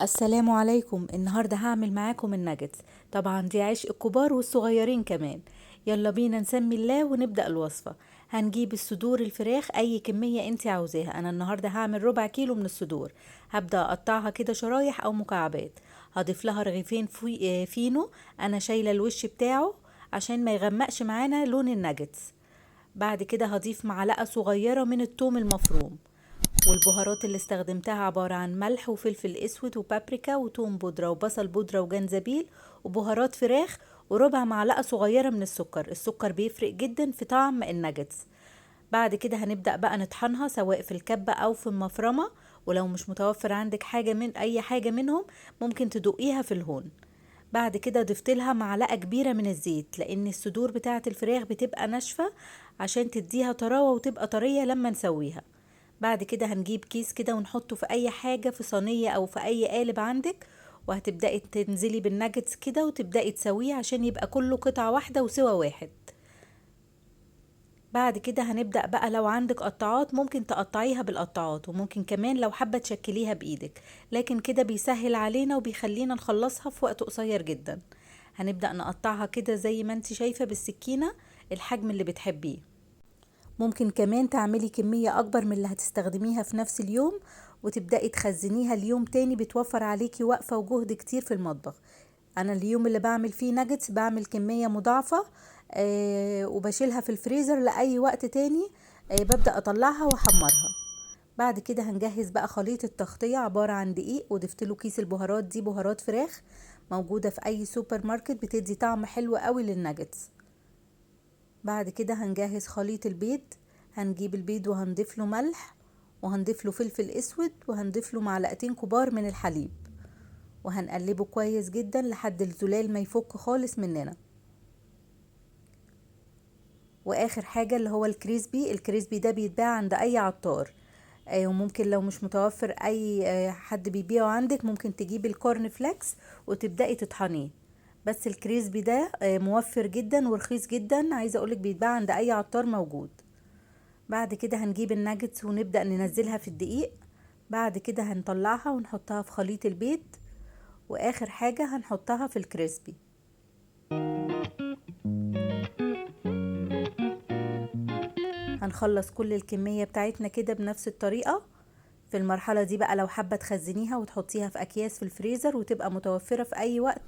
السلام عليكم. النهاردة هعمل معاكم الناجتس. طبعا دي عشق الكبار والصغيرين كمان. يلا بينا نسمي الله ونبدأ الوصفة. هنجيب الصدور الفراخ اي كمية انت عاوزاها. انا النهاردة هعمل ربع كيلو من الصدور. هبدأ اقطعها كده شرايح او مكعبات. هضيف لها رغيفين فينو. انا شايلة الوش بتاعه عشان ما يغمقش معانا لون الناجتس. بعد كده هضيف معلقة صغيرة من الثوم المفروم. والبهارات اللي استخدمتها عبارة عن ملح وفلفل اسود وبابريكا وتوم بودرة وبصل بودرة وجنزبيل وبهارات فراخ وربع معلقة صغيرة من السكر بيفرق جدا في طعم الناجتس. بعد كده هنبدأ بقى نطحنها سواء في الكبة او في المفرمة. ولو مش متوفر عندك حاجة من اي حاجة منهم ممكن تدقيها في الهون. بعد كده ضفت لها معلقة كبيرة من الزيت لان الصدور بتاعة الفراخ بتبقى ناشفة عشان تديها طراوة وتبقى طرية لما نسويها. بعد كده هنجيب كيس كده ونحطه في اي حاجة، في صينية او في اي قالب عندك. وهتبدأي تنزلي بالناجتس كده وتبدأي تسويه عشان يبقى كله قطعة واحدة وسوا واحد. بعد كده هنبدأ بقى، لو عندك قطعات ممكن تقطعيها بالقطعات، وممكن كمان لو حابة تشكليها بإيدك، لكن كده بيسهل علينا وبيخلينا نخلصها في وقت قصير جدا. هنبدأ نقطعها كده زي ما انت شايفة بالسكينة، الحجم اللي بتحبيه. ممكن كمان تعملي كمية أكبر من اللي هتستخدميها في نفس اليوم وتبدأي تخزنيها اليوم تاني، بتوفر عليكي وقفة وجهد كتير في المطبخ. أنا اليوم اللي بعمل فيه ناجتس بعمل كمية مضاعفة، وبشيلها في الفريزر لأي وقت تاني. ببدأ أطلعها وأحمرها. بعد كده هنجهز بقى خليط التغطية، عبارة عن دقيق وضفت كيس البهارات، دي بهارات فراخ موجودة في أي سوبر ماركت، بتدي طعم حلو قوي للناجتس. بعد كده هنجهز خليط البيض. هنجيب البيض وهنضيف له ملح وهنضيف له فلفل اسود وهنضيف له معلقتين كبار من الحليب، وهنقلبه كويس جدا لحد الزلال ما يفك خالص مننا. واخر حاجة اللي هو الكريسبي ده بيتباع عند اي عطار. وممكن لو مش متوفر اي حد بيبيعه عندك، ممكن تجيب الكورن فليكس وتبدأي تطحنيه. بس الكريسبي ده موفر جدا ورخيص جدا، عايزة اقولك بيتباع عند اي عطار موجود. بعد كده هنجيب الناجتس ونبدأ ننزلها في الدقيق. بعد كده هنطلعها ونحطها في خليط البيض، واخر حاجة هنحطها في الكريسبي. هنخلص كل الكمية بتاعتنا كده بنفس الطريقة. في المرحلة دي بقى لو حابة تخزنيها وتحطيها في اكياس في الفريزر وتبقى متوفرة في اي وقت،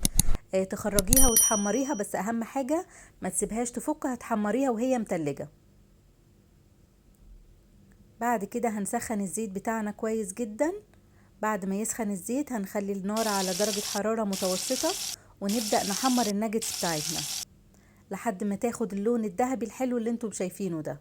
تخرجيها وتحمريها. بس اهم حاجة ما تسيبهاش تفك، هتحمريها وهي متلجة. بعد كده هنسخن الزيت بتاعنا كويس جدا. بعد ما يسخن الزيت هنخلي النار على درجة حرارة متوسطة، ونبدأ نحمر الناجتس بتاعتنا لحد ما تاخد اللون الذهبي الحلو اللي انتم شايفينه ده.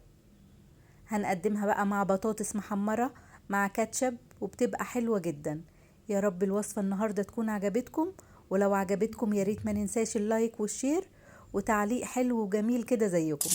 هنقدمها بقى مع بطاطس محمرة مع كاتشب، وبتبقى حلوة جدا. يا رب الوصفة النهاردة تكون عجبتكم، ولو عجبتكم ياريت ما ننساش اللايك والشير وتعليق حلو وجميل كده زيكم.